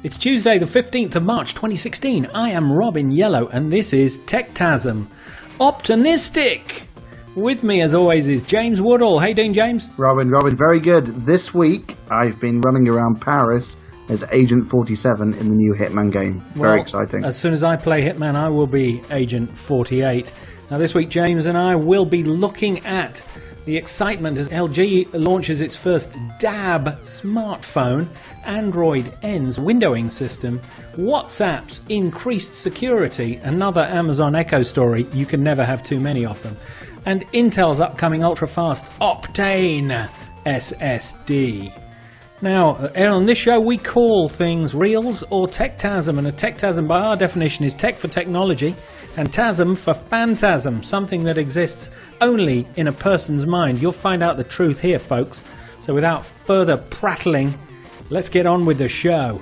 It's Tuesday the 15th of March 2016. I am Robin Yellow and this is Techtasm. Optanistic! With me as always is James Woodall. How you doing, James? Robin, very good. This week I've been running around Paris as Agent 47 in the new Hitman game. Very exciting. As soon as I play Hitman, I will be Agent 48. Now this week James and I will be looking at the excitement as LG launches its first DAB smartphone, Android N's windowing system, WhatsApp's increased security, another Amazon Echo story, you can never have too many of them, and Intel's upcoming ultra-fast Optane SSD. Now, on this show we call things reals or Techtasm, and a Techtasm by our definition is tech for technology, and tasm for phantasm, something that exists only in a person's mind. You'll find out the truth here, folks. So without further prattling, let's get on with the show.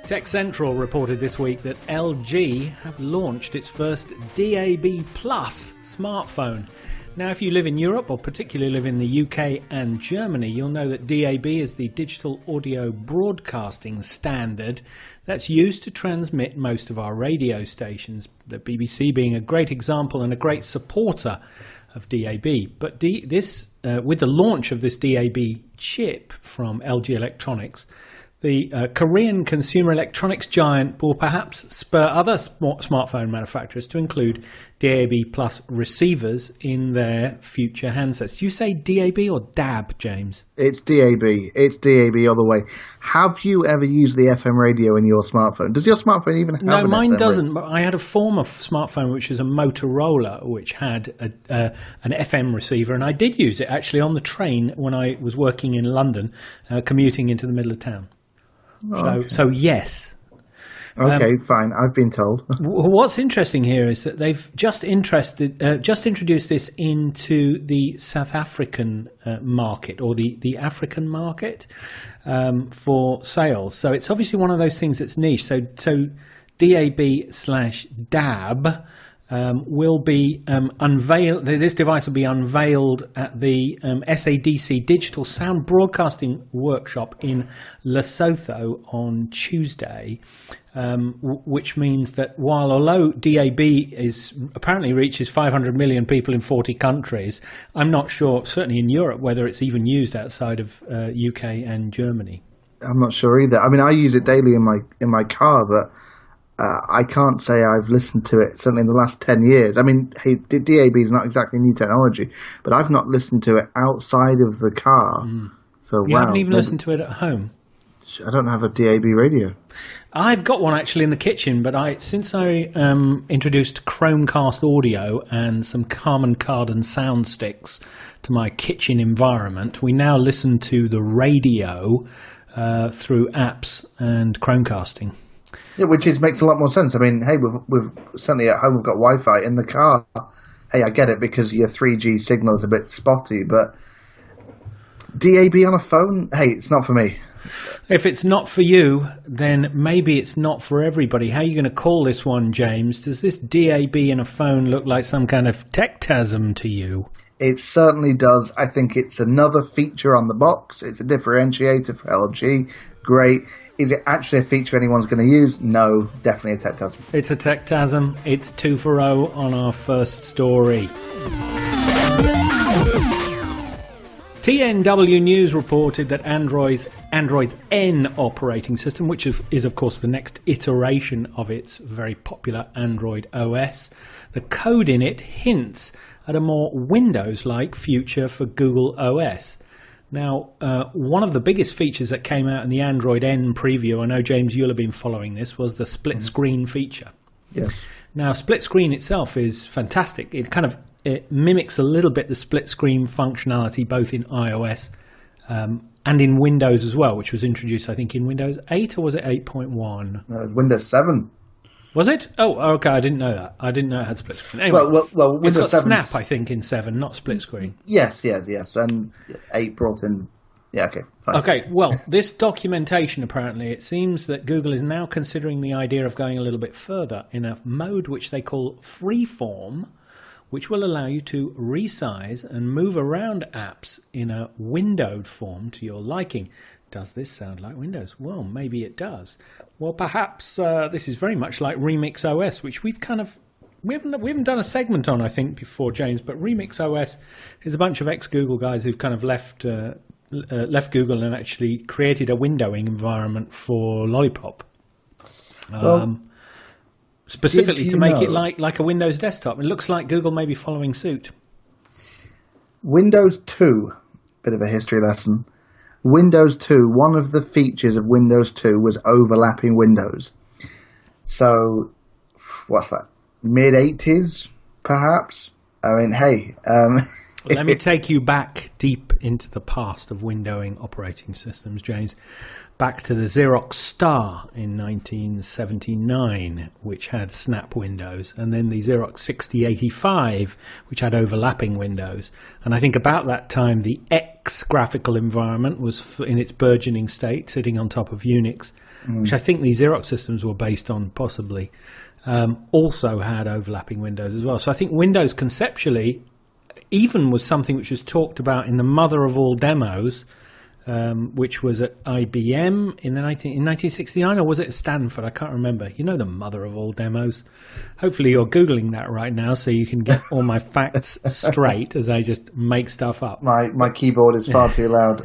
Tech Central reported this week that LG have launched its first DAB Plus smartphone. Now, if you live in Europe, or particularly live in the UK and Germany, you'll know that DAB is the digital audio broadcasting standard that's used to transmit most of our radio stations, the BBC being a great example and a great supporter of DAB. But with the launch of this DAB chip from LG Electronics, the Korean consumer electronics giant will perhaps spur other smartphone manufacturers to include DAB Plus receivers in their future handsets. You say DAB or DAB, James? It's DAB. It's DAB all the way. Have you ever used the FM radio in your smartphone? Does your smartphone even have No, mine FM doesn't. But I had a former smartphone which was a Motorola, which had an FM receiver, and I did use it actually on the train when I was working in London, commuting into the middle of town. So yes. Okay, fine. I've been told. What's interesting here is that they've just introduced this into the South African market, or the African market for sales. So it's obviously one of those things that's niche. So DAB/DAB will be unveiled. This device will be unveiled at the SADC Digital Sound Broadcasting Workshop in Lesotho on Tuesday, which means that although DAB apparently reaches 500 million people in 40 countries, I'm not sure, certainly in Europe, whether it's even used outside of UK and Germany. I'm not sure either. I mean, I use it daily in my car, but I can't say I've listened to it, certainly in the last 10 years. I mean, hey, DAB is not exactly new technology, but I've not listened to it outside of the car for a while. You haven't even listened to it at home? I don't have a DAB radio. I've got one actually in the kitchen, but since I introduced Chromecast audio and some Harman Kardon sound sticks to my kitchen environment, we now listen to the radio through apps and Chromecasting. Yeah, which makes a lot more sense. I mean, hey, we've certainly at home we've got Wi-Fi. In the car, hey, I get it because your 3G signal is a bit spotty, but DAB on a phone, hey, it's not for me. If it's not for you, then maybe it's not for everybody. How are you going to call this one, James? Does this DAB in a phone look like some kind of Techtasm to you? It certainly does. I think it's another feature on the box. It's a differentiator for LG. Great. Is it actually a feature anyone's going to use? No, definitely a Techtasm. It's a Techtasm. It's 2 for 0 on our first story. TNW News reported that Android's N operating system, which is of course the next iteration of its very popular Android OS, the code in it hints at a more Windows-like future for Google OS. Now, one of the biggest features that came out in the Android N preview, I know, James, you'll have been following this, was the split screen feature. Yes. Now, split screen itself is fantastic. It mimics a little bit the split screen functionality both in iOS and in Windows as well, which was introduced, I think, in Windows 8, or was it 8.1? Windows 7. Was it? Oh, okay. I didn't know that. I didn't know it had split screen. Anyway, well, Windows it's got 7's... Snap, I think, in 7, not split screen. Yes. And 8 brought in... Yeah, okay, fine. Okay, well, this documentation, apparently, it seems that Google is now considering the idea of going a little bit further in a mode which they call freeform, which will allow you to resize and move around apps in a windowed form to your liking. Does this sound like Windows? Well, maybe it does. Well, perhaps this is very much like Remix OS, which we haven't done a segment on, I think, before, James. But Remix OS is a bunch of ex-Google guys who've kind of left Google and actually created a windowing environment for Lollipop, specifically to make it like a Windows desktop. It looks like Google may be following suit. Windows 2, bit of a history lesson. Windows 2, one of the features of Windows 2 was overlapping windows. So, what's that? Mid-80s, perhaps? I mean, hey. Let me take you back deep into the past of windowing operating systems, James. Back to the Xerox Star in 1979, which had snap windows, and then the Xerox 6085, which had overlapping windows. And I think about that time, the X graphical environment was in its burgeoning state, sitting on top of Unix, which I think these Xerox systems were based on, possibly. Also had overlapping windows as well. So I think Windows conceptually even was something which was talked about in the mother of all demos, which was at IBM in 1969, or was it at Stanford? I can't remember. You know, the mother of all demos. Hopefully you're Googling that right now so you can get all my facts straight as I just make stuff up. My keyboard is far too loud.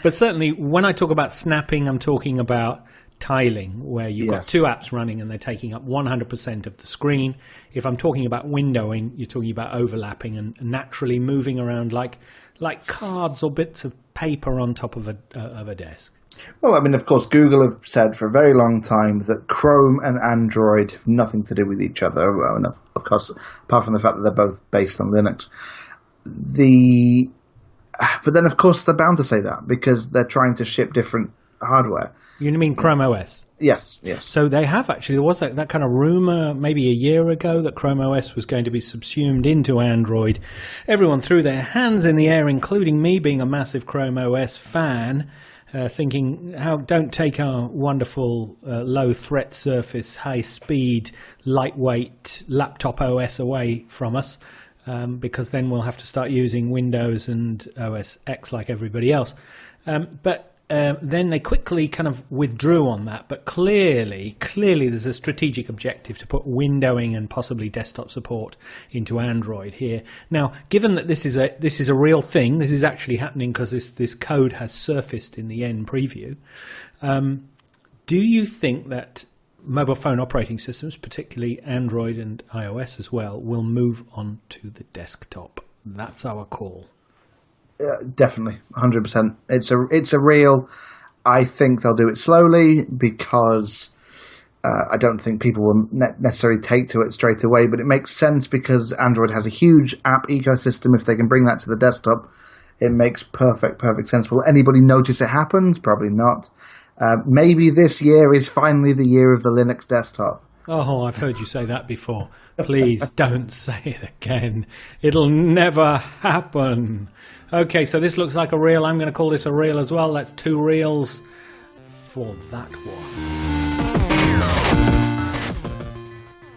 But certainly when I talk about snapping, I'm talking about tiling, where you've got two apps running and they're taking up 100% of the screen. If I'm talking about windowing, you're talking about overlapping and naturally moving around like cards or bits of paper on top of a desk. Well, I mean, of course, Google have said for a very long time that Chrome and Android have nothing to do with each other. Well, and of course, apart from the fact that they're both based on Linux. But then, of course, they're bound to say that because they're trying to ship different hardware. You mean Chrome OS? Yes. So they have actually. There was that kind of rumor maybe a year ago that Chrome OS was going to be subsumed into Android. Everyone threw their hands in the air, including me, being a massive Chrome OS fan, thinking, don't take our wonderful low threat surface, high speed, lightweight laptop OS away from us, because then we'll have to start using Windows and OS X like everybody else. But then they quickly kind of withdrew on that, but clearly there's a strategic objective to put windowing and possibly desktop support into Android here. Now, given that this is a real thing, this is actually happening because this code has surfaced in the N preview. Do you think that mobile phone operating systems, particularly Android and iOS as well, will move on to the desktop? That's our call. Definitely, 100%. It's a real. I think they'll do it slowly because I don't think people will necessarily take to it straight away. But it makes sense because Android has a huge app ecosystem. If they can bring that to the desktop, it makes perfect sense. Will anybody notice it happens? Probably not. Maybe this year is finally the year of the Linux desktop. Oh, I've heard you say that before. Please don't say it again. It'll never happen. Okay, so this looks like a reel. I'm going to call this a reel as well. That's 2 reels for that one.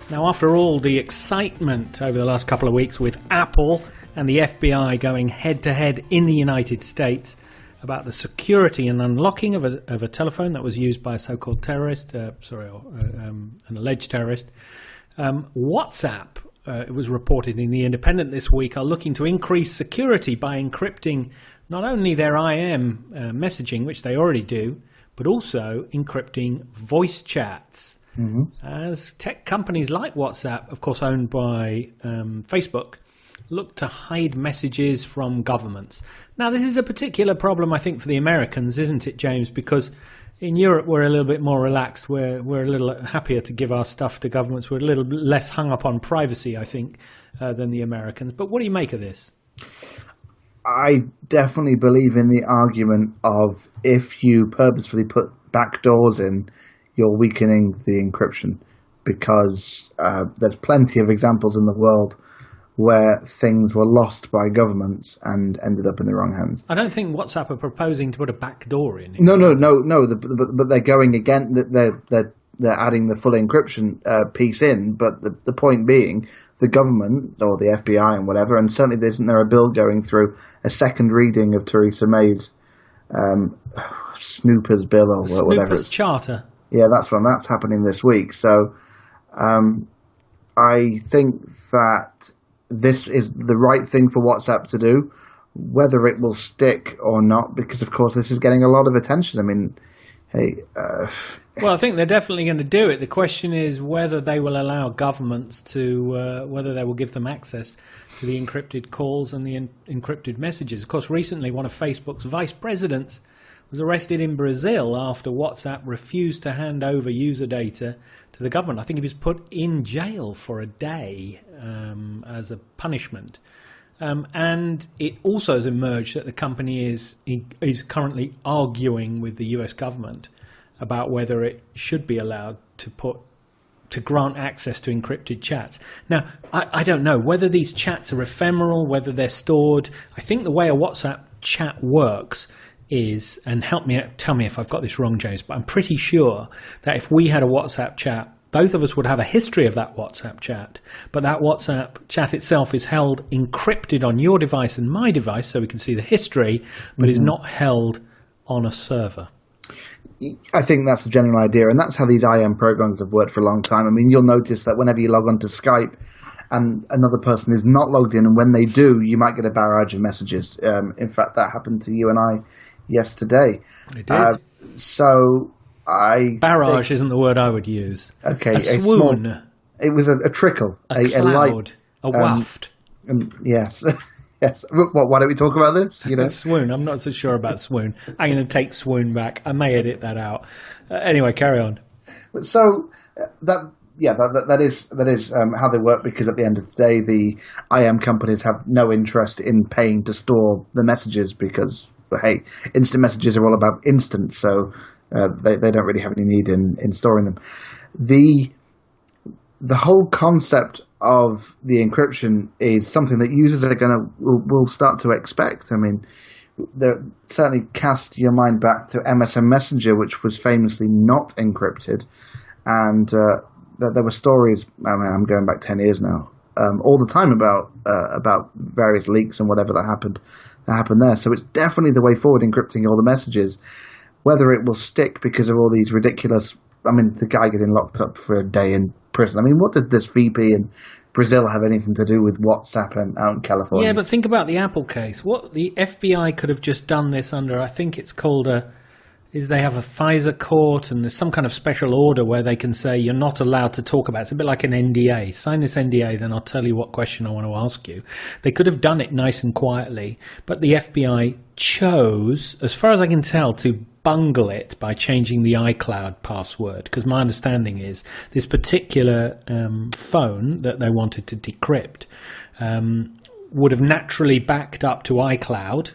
Now, after all the excitement over the last couple of weeks with Apple and the FBI going head-to-head in the United States about the security and unlocking of a telephone that was used by a so-called terrorist, an alleged terrorist, WhatsApp, it was reported in The Independent this week, are looking to increase security by encrypting not only their IM messaging, which they already do, but also encrypting voice chats. Mm-hmm. As tech companies like WhatsApp, of course owned by Facebook, look to hide messages from governments. Now, this is a particular problem, I think, for the Americans, isn't it, James? Because in Europe, we're a little bit more relaxed. We're a little happier to give our stuff to governments. We're a little less hung up on privacy, I think, than the Americans. But what do you make of this? I definitely believe in the argument of if you purposefully put backdoors in, you're weakening the encryption, because there's plenty of examples in the world where things were lost by governments and ended up in the wrong hands. I don't think WhatsApp are proposing to put a back door in. No. But they're going again. They're they're adding the full encryption piece in. But the point being, the government or the FBI and whatever, and certainly isn't there a bill going through a second reading of Theresa May's Snoopers bill or whatever Snoopers charter. Yeah, that's happening this week. So I think that this is the right thing for WhatsApp to do, whether it will stick or not, because of course this is getting a lot of attention. I mean, hey. Well, I think they're definitely going to do it. The question is whether they will allow governments to, whether they will give them access to the encrypted calls and the encrypted messages. Of course, recently one of Facebook's vice presidents was arrested in Brazil after WhatsApp refused to hand over user data to the government. I think he was put in jail for a day as a punishment. And it also has emerged that the company is currently arguing with the US government about whether it should be allowed to grant access to encrypted chats. Now, I don't know whether these chats are ephemeral, whether they're stored. I think the way a WhatsApp chat works is, and tell me if I've got this wrong, James, but I'm pretty sure that if we had a WhatsApp chat, both of us would have a history of that WhatsApp chat, but that WhatsApp chat itself is held encrypted on your device and my device so we can see the history, but is not held on a server. I think that's the general idea, and that's how these IM programs have worked for a long time. I mean, you'll notice that whenever you log on to Skype and another person is not logged in, and when they do, you might get a barrage of messages. In fact, that happened to you and I yesterday. It did. Barrage isn't the word I would use. Okay, a swoon. It was a trickle, a cloud, light, a waft. Yes. Yes. Why don't we talk about this? You know, swoon. I'm not so sure about swoon. I'm going to take swoon back. I may edit that out. Anyway, carry on. So that is how they work, because at the end of the day, the IM companies have no interest in paying to store the messages because, hey, instant messages are all about instant, so they don't really have any need in storing them. The whole concept of the encryption is something that users are will start to expect. I mean, certainly cast your mind back to MSN Messenger, which was famously not encrypted, and there were stories. I mean, I'm going back 10 years now, all the time about various leaks and whatever that happened there. So it's definitely the way forward, encrypting all the messages. Whether it will stick because of all these ridiculous. I mean, the guy getting locked up for a day in prison. I mean, what did this VP in Brazil have anything to do with WhatsApp and out in California? Yeah, but think about the Apple case. What the FBI could have just done this under, I think it's called they have a FISA court, and there's some kind of special order where they can say you're not allowed to talk about it. It's a bit like an NDA. Sign this NDA, then I'll tell you what question I want to ask you. They could have done it nice and quietly, but the FBI chose, as far as I can tell, to bungle it by changing the iCloud password, because my understanding is this particular phone that they wanted to decrypt would have naturally backed up to iCloud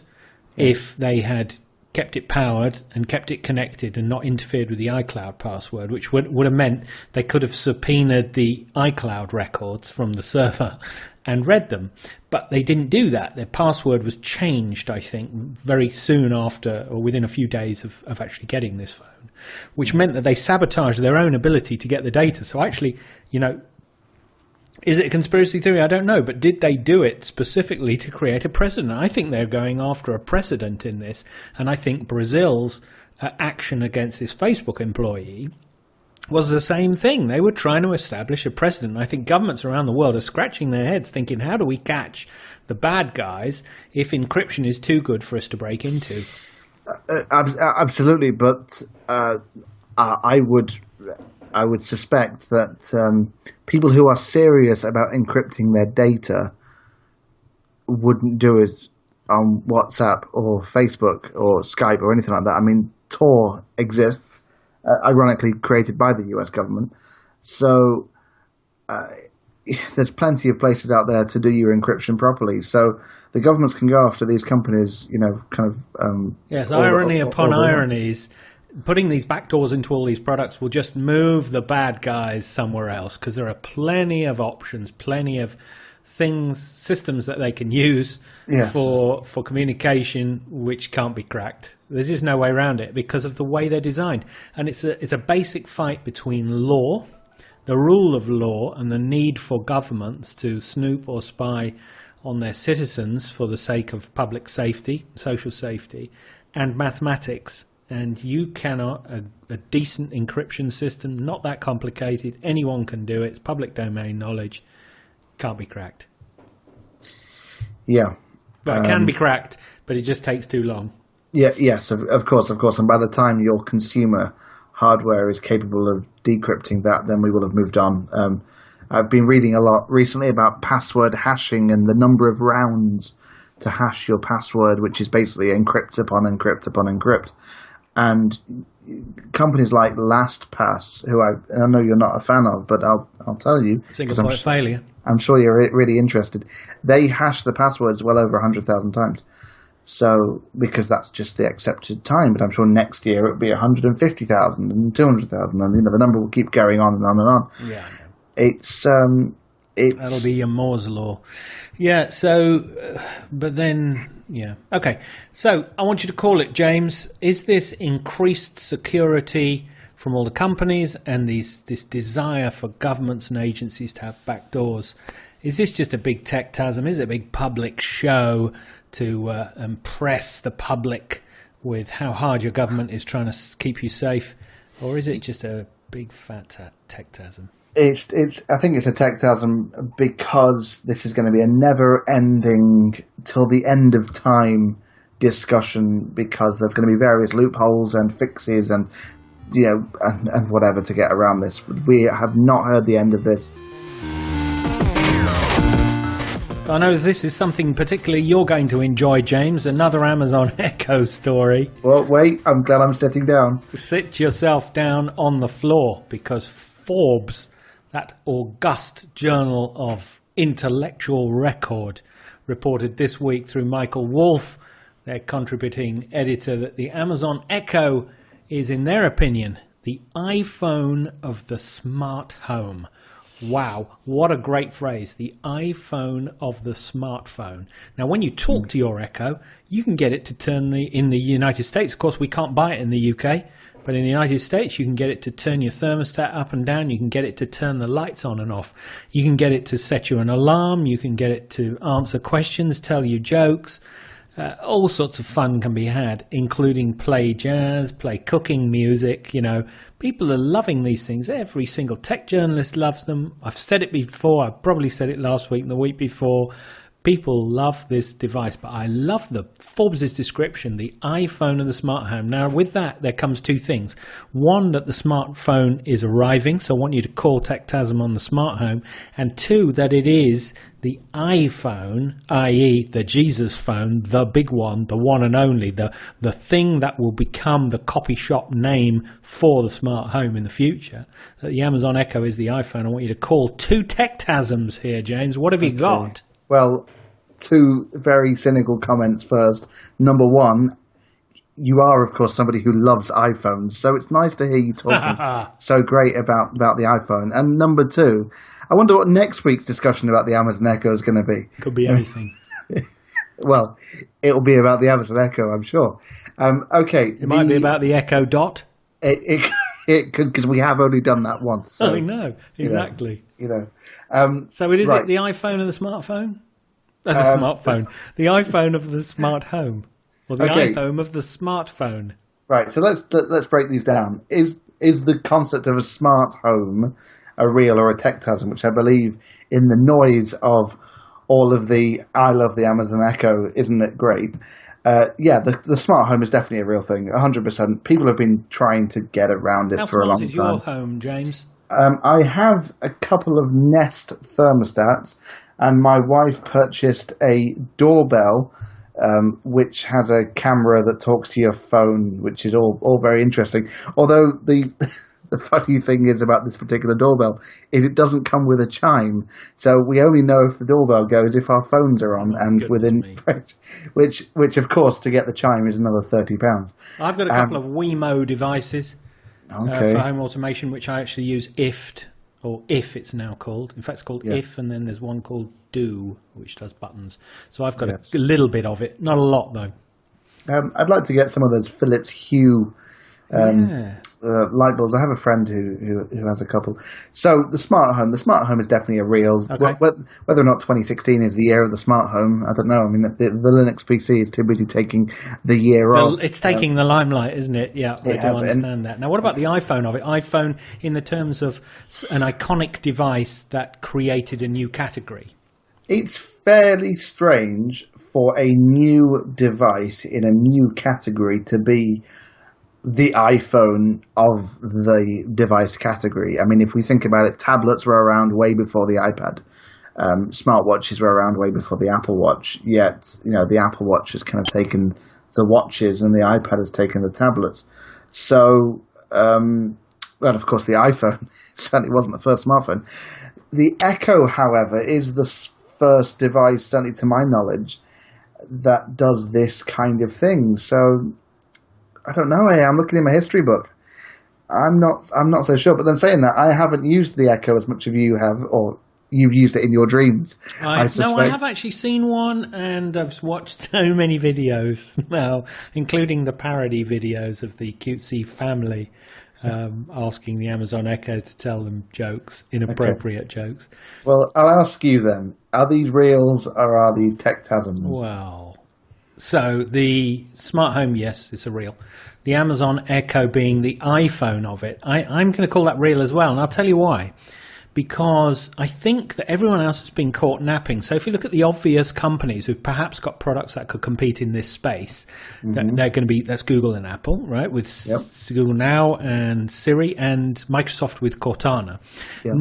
if they had kept it powered and kept it connected and not interfered with the iCloud password, which would have meant they could have subpoenaed the iCloud records from the server and read them. But they didn't do that. Their password was changed, I think, very soon after, or within a few days of actually getting this phone, which meant that they sabotaged their own ability to get the data. So actually, is it a conspiracy theory? I don't know. But did they do it specifically to create a precedent? I think they're going after a precedent in this. And I think Brazil's action against this Facebook employee was the same thing. They were trying to establish a precedent. I think governments around the world are scratching their heads thinking, how do we catch the bad guys if encryption is too good for us to break into? Absolutely. But I would suspect that people who are serious about encrypting their data wouldn't do it on WhatsApp or Facebook or Skype or anything like that. I mean, Tor exists, ironically created by the US government. So there's plenty of places out there to do your encryption properly. So the governments can go after these companies, yes, irony upon ironies. Putting these backdoors into all these products will just move the bad guys somewhere else, because there are plenty of options, plenty of systems that they can use Yes. for communication, which can't be cracked. There's just no way around it because of the way they're designed. And it's a basic fight between law, the rule of law, and the need for governments to snoop or spy on their citizens for the sake of public safety, social safety, and mathematics. And you cannot, a decent encryption system, not that complicated, anyone can do it, it's public domain knowledge, can't be cracked. Yeah. But it can be cracked, but it just takes too long. Yeah, yes, of course. And by the time your consumer hardware is capable of decrypting that, then we will have moved on. I've been reading a lot recently about password hashing and the number of rounds to hash your password, which is basically encrypt upon encrypt upon encrypt. And companies like LastPass, who I know you're not a fan of, but I'll tell you, Single point failure. I'm sure you're really interested. They hash the passwords well over 100,000 times. So, because that's just the accepted time, but I'm sure next year it'll be 150,000 and 200,000, and the number will keep going on and on and on. Yeah, I know. It's That'll be your Moore's law. Yeah. So, but then, yeah. Okay. So I want you to call it, James. Is this increased security from all the companies and this desire for governments and agencies to have backdoors? Is this just a big techtasm? Is it a big public show to impress the public with how hard your government is trying to keep you safe? Or is it just a big fat techtasm? It's. I think it's a techtasm because this is going to be a never-ending, till the end of time discussion, because there's going to be various loopholes and fixes and and whatever to get around this. We have not heard the end of this. I know this is something particularly you're going to enjoy, James. Another Amazon Echo story. Well, wait. I'm glad I'm sitting down. Sit yourself down on the floor, because Forbes, that august journal of intellectual record, reported this week through Michael Wolff, their contributing editor, that the Amazon Echo is, in their opinion, the iPhone of the smart home. Wow, what a great phrase, the iPhone of the smartphone. Now, when you talk to your Echo, you can get it to turn in the United States. Of course, we can't buy it in the UK, but in the United States, you can get it to turn your thermostat up and down. You can get it to turn the lights on and off. You can get it to set you an alarm. You can get it to answer questions, tell you jokes. All sorts of fun can be had, including play jazz, play cooking music. People are loving these things. Every single tech journalist loves them. I've said it before. I probably said it last week and the week before. People love this device, but I love Forbes' description, the iPhone of the smart home. Now, with that, there comes two things. One, that the smartphone is arriving, so I want you to call Techtasm on the smart home. And two, that it is the iPhone, i.e. the Jesus phone, the big one, the one and only, the thing that will become the copy shop name for the smart home in the future. That the Amazon Echo is the iPhone. I want you to call two Techtasms here, James. What have you got? Well, two very cynical comments first. Number one, you are, of course, somebody who loves iPhones, so it's nice to hear you talking so great about the iPhone. And number two, I wonder what next week's discussion about the Amazon Echo is going to be. Could be anything. Well, it'll be about the Amazon Echo, I'm sure. Okay. It might be about the Echo Dot. It could, because we have only done that once. So, I know, exactly. So it is right. it the iPhone of the smartphone? The smartphone. The iPhone of the smart home. Or the iPhone of the smartphone. Right, so let's break these down. Is the concept of a smart home a real or a techtasm, which I believe in the noise of all of the I love the Amazon Echo, isn't it great? The smart home is definitely a real thing, 100%. People have been trying to get around it for a long time. How smart is your home, James? I have a couple of Nest thermostats, and my wife purchased a doorbell, which has a camera that talks to your phone, which is all very interesting. Although the funny thing is about this particular doorbell is it doesn't come with a chime, so we only know if the doorbell goes if our phones are on, which of course to get the chime is another £30. I've got a couple of Wemo devices. Okay. For home automation, which I actually use IFT or If it's now called. In fact, it's called Yes. If, and then there's one called Do, which does buttons. So I've got Yes. a little bit of it, not a lot though. I'd like to get some of those Philips Hue Yeah. light bulbs. I have a friend who has a couple. So the smart home is definitely a real. Okay. Whether or not 2016 is the year of the smart home, I don't know. I mean, the Linux PC is too busy taking the year Well, off. it's taking the limelight, isn't it? Yeah, I do has, and- understand that. Now, what about the iPhone of it? iPhone in the terms of an iconic device that created a new category. It's fairly strange for a new device in a new category to be the iPhone of the device category. I mean, if we think about it, tablets were around way before the iPad. Smartwatches were around way before the Apple Watch. Yet, the Apple Watch has kind of taken the watches and the iPad has taken the tablets. So, well, of course, the iPhone certainly wasn't the first smartphone. The Echo, however, is the first device, certainly to my knowledge, that does this kind of thing. So I don't know. I'm looking in my history book. I'm not so sure. But then saying that, I haven't used the Echo as much as you have, or you've used it in your dreams. I have actually seen one, and I've watched so many videos now, including the parody videos of the cutesy family asking the Amazon Echo to tell them jokes, inappropriate jokes. Well, I'll ask you then, are these reals or are these Techtasms? Well, so the smart home, yes, it's a reel. The Amazon Echo being the iPhone of it, I'm going to call that real as well, and I'll tell you why. Because I think that everyone else has been caught napping. So if you look at the obvious companies who've perhaps got products that could compete in this space, they're going to be, that's Google and Apple, right? With Google Now and Siri, and Microsoft with Cortana. Yep.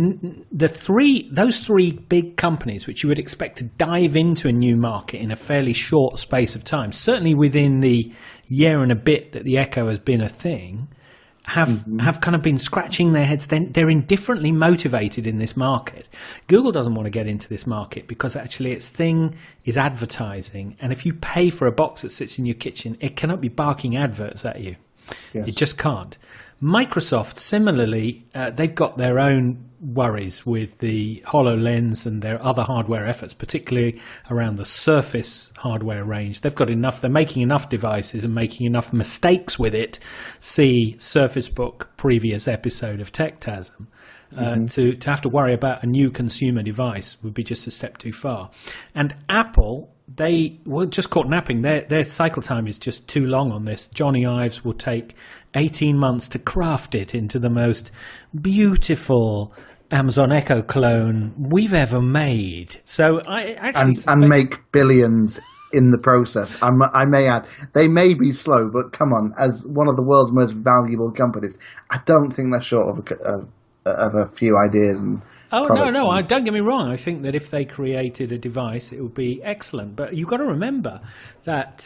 Those three big companies, which you would expect to dive into a new market in a fairly short space of time, certainly within the year and a bit that the Echo has been a thing, have kind of been scratching their heads. They're indifferently motivated in this market. Google doesn't want to get into this market because actually its thing is advertising. And if you pay for a box that sits in your kitchen, it cannot be barking adverts at you. Yes. It just can't. Microsoft, similarly, they've got their own worries with the HoloLens and their other hardware efforts, particularly around the Surface hardware range. They've got enough, they're making enough devices and making enough mistakes with it. See Surface Book, previous episode of Techtasm. To have to worry about a new consumer device would be just a step too far. And Apple, they were just caught napping. Their cycle time is just too long on this. Johnny Ives will take 18 months to craft it into the most beautiful Amazon Echo clone we've ever made. So I actually and make billions in the process. I may add, they may be slow, but come on, as one of the world's most valuable companies, I don't think they're short of a few ideas and no, don't get me wrong. I think that if they created a device, it would be excellent. But you've got to remember that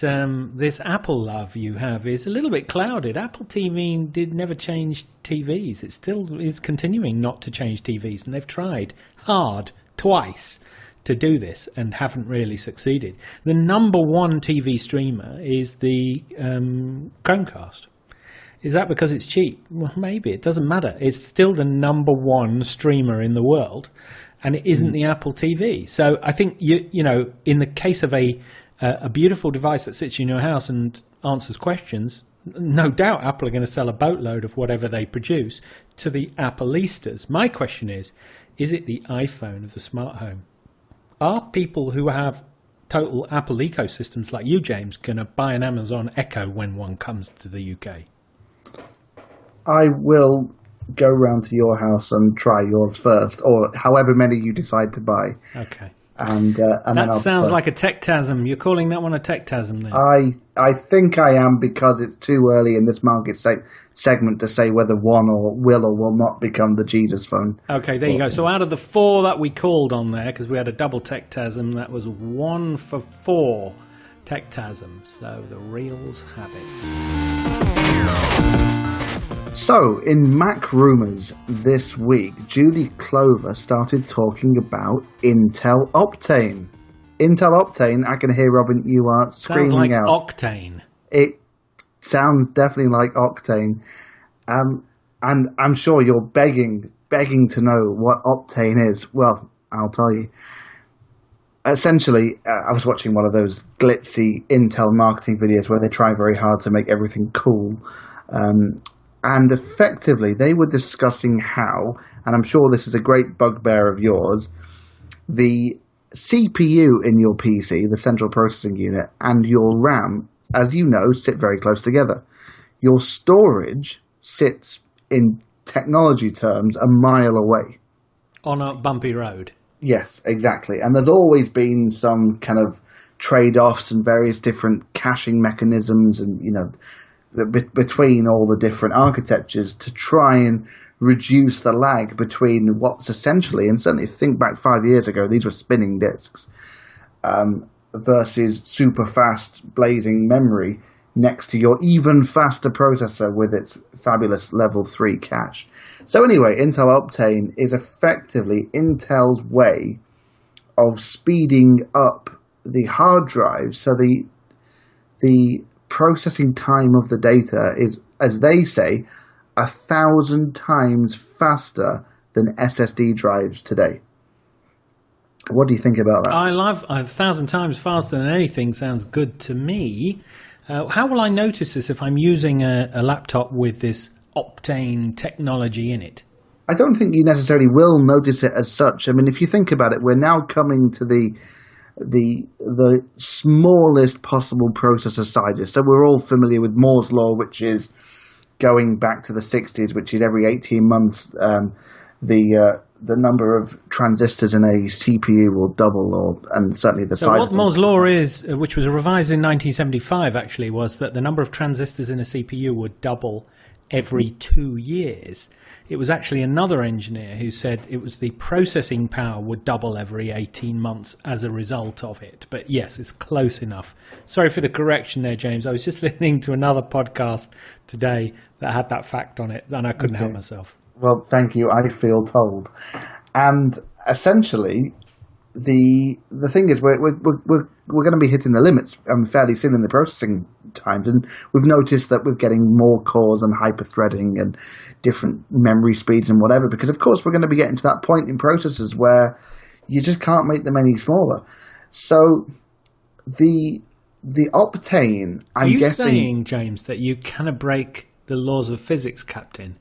this Apple love you have is a little bit clouded. Apple TV never change TVs. It still is continuing not to change TVs, and they've tried hard twice to do this and haven't really succeeded. The number one TV streamer is the Chromecast. Is that because it's cheap? Well, maybe. It doesn't matter. It's still the number one streamer in the world, and it isn't the Apple TV. So I think, you know, in the case of a beautiful device that sits in your house and answers questions, no doubt Apple are going to sell a boatload of whatever they produce to the Appleistas. My question is it the iPhone of the smart home? Are people who have total Apple ecosystems like you, James, going to buy an Amazon Echo when one comes to the UK? I will go round to your house and try yours first, or however many you decide to buy. Okay. And that sounds like a Techtasm. You're calling that one a Techtasm then? I think I am, because it's too early in this market segment to say whether one will or will not become the Jesus phone. Okay, there you go. So out of the four that we called on there, because we had a double Techtasm, that was 1 for 4 Techtasms. So the reels have it. So, in Mac Rumours this week, Julie Clover started talking about Intel Optane. Intel Optane, I can hear, Robin, you are screaming sounds like out. Octane. It sounds definitely like Octane. And I'm sure you're begging begging to know what Optane is, well, I'll tell you. Essentially, I was watching one of those glitzy Intel marketing videos where they try very hard to make everything cool. And effectively, they were discussing how, and I'm sure this is a great bugbear of yours, the CPU in your PC, the central processing unit, and your RAM, as you know, sit very close together. Your storage sits, in technology terms, a mile away. On a bumpy road. Yes, exactly. And there's always been some kind of trade-offs and various different caching mechanisms and, between all the different architectures to try and reduce the lag between what's essentially, and certainly think back 5 years ago, these were spinning disks, versus super fast blazing memory next to your even faster processor with its fabulous level 3 cache. So anyway, Intel Optane is effectively Intel's way of speeding up the hard drive, so the processing time of the data is, as they say, 1,000 times faster than SSD drives today. What do you think about that? I love 1,000 times faster than anything sounds good to me. How will I notice this if I'm using a laptop with this Optane technology in it? I don't think you necessarily will notice it as such. I mean, if you think about it, we're now coming to the smallest possible processor sizes. So we're all familiar with Moore's law, which is going back to the 60s, which is every 18 months the number of transistors in a CPU will double, and certainly the size. So what Moore's law is, which was revised in 1975, actually, was that the number of transistors in a CPU would double every 2 years. It was actually another engineer who said it was the processing power would double every 18 months as a result of it. But yes, it's close enough. Sorry for the correction there, James. I was just listening to another podcast today that had that fact on it, and I couldn't help myself. Well, thank you. I feel told. And essentially, the thing is, we're going to be hitting the limits fairly soon in the processing times, and we've noticed that we're getting more cores and hyper-threading and different memory speeds and whatever, because of course we're going to be getting to that point in processors where you just can't make them any smaller. So the Optane, I'm guessing... Are you saying, James, that you cannot break the laws of physics, Captain?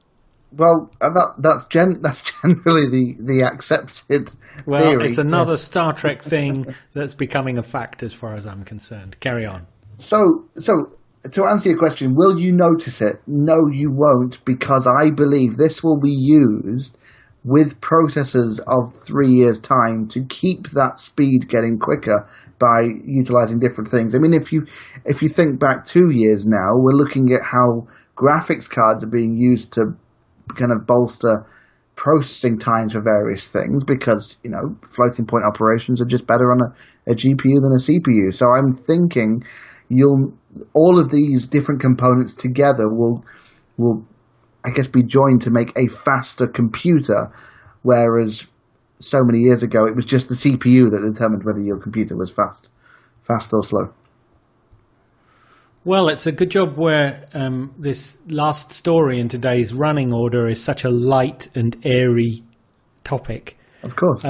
Well, that's generally the accepted theory. Well, it's another Star Trek thing that's becoming a fact as far as I'm concerned. Carry on. So to answer your question, will you notice it? No, you won't, because I believe this will be used with processors of 3 years' time to keep that speed getting quicker by utilizing different things. I mean, if you think back 2 years now, we're looking at how graphics cards are being used to kind of bolster processing times for various things because, floating point operations are just better on a GPU than a CPU. So I'm thinking all of these different components together will I guess be joined to make a faster computer, whereas so many years ago it was just the CPU that determined whether your computer was fast or slow. Well, it's a good job where this last story in today's running order is such a light and airy topic. Of course.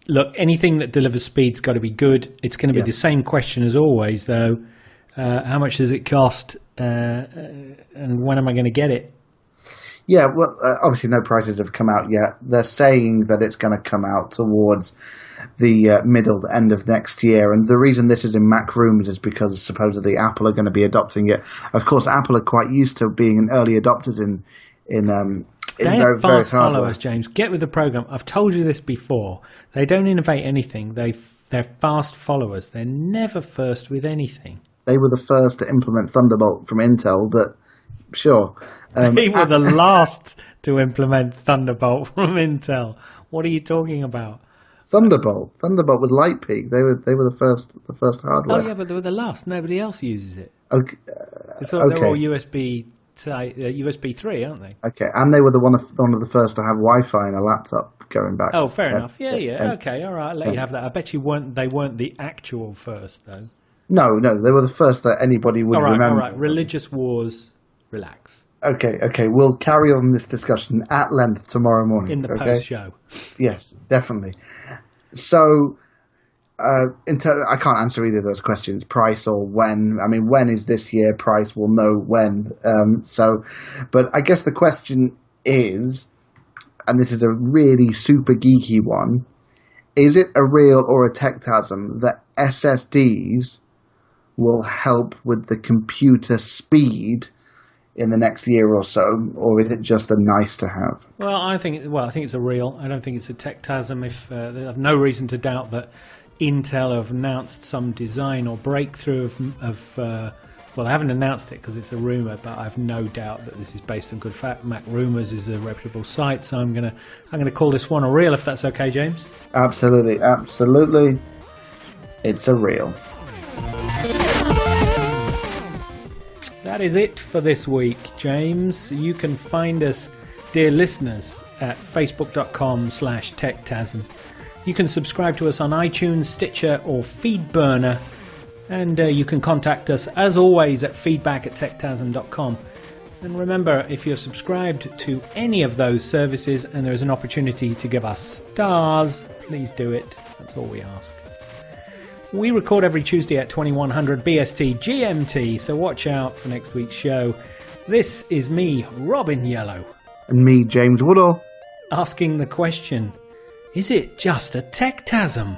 Look, anything that delivers speed's got to be good. It's going to be the same question as always, though. How much does it cost, and when am I going to get it? Yeah, well, obviously no prices have come out yet. They're saying that it's going to come out towards the middle end of next year. And the reason this is in Mac rooms is because supposedly Apple are going to be adopting it. Of course, Apple are quite used to being an early adopters in they're fast hardware. followers, James. Get with the program. I've told you this before. They don't innovate anything. They're fast followers. They're never first with anything. They were the first to implement Thunderbolt from Intel, but sure. They were the last to implement Thunderbolt from Intel. What are you talking about? Thunderbolt with Lightpeak. They were the first hardware. Oh yeah, but they were the last. Nobody else uses it. Okay. They're all USB 3, aren't they? Okay, and they were one of the first to have Wi-Fi in a laptop going back. Oh, fair enough. Yeah. Okay, all right. I'll let you have that. I bet you they weren't the actual first though. No, they were the first that anybody would remember. All right. Religious wars. Relax. Okay. We'll carry on this discussion at length tomorrow morning. In the post-show. Yes, definitely. So, I can't answer either of those questions, price or when. I mean, when is this year? Price will know when. But I guess the question is, and this is a really super geeky one, is it a real or a Techtasm that SSDs will help with the computer speed in the next year or so, or is it just a nice to have? Well, I think it's a real. I don't think it's a Techtasm. I have no reason to doubt that Intel have announced some design or breakthrough well, they haven't announced it because it's a rumor, but I have no doubt that this is based on good fact. Mac Rumors is a reputable site, so I'm gonna call this one a real, if that's okay, James. Absolutely. It's a real. That is it for this week, James. You can find us, dear listeners, at facebook.com/Techtasm. You can subscribe to us on iTunes, Stitcher, or Feedburner. And you can contact us, as always, at feedback@techtasm.com. And remember, if you're subscribed to any of those services and there's an opportunity to give us stars, please do it. That's all we ask. We record every Tuesday at 2100 BST GMT, so watch out for next week's show. This is me, Robin Yellow. And me, James Woodall. Asking the question, is it just a Techtasm?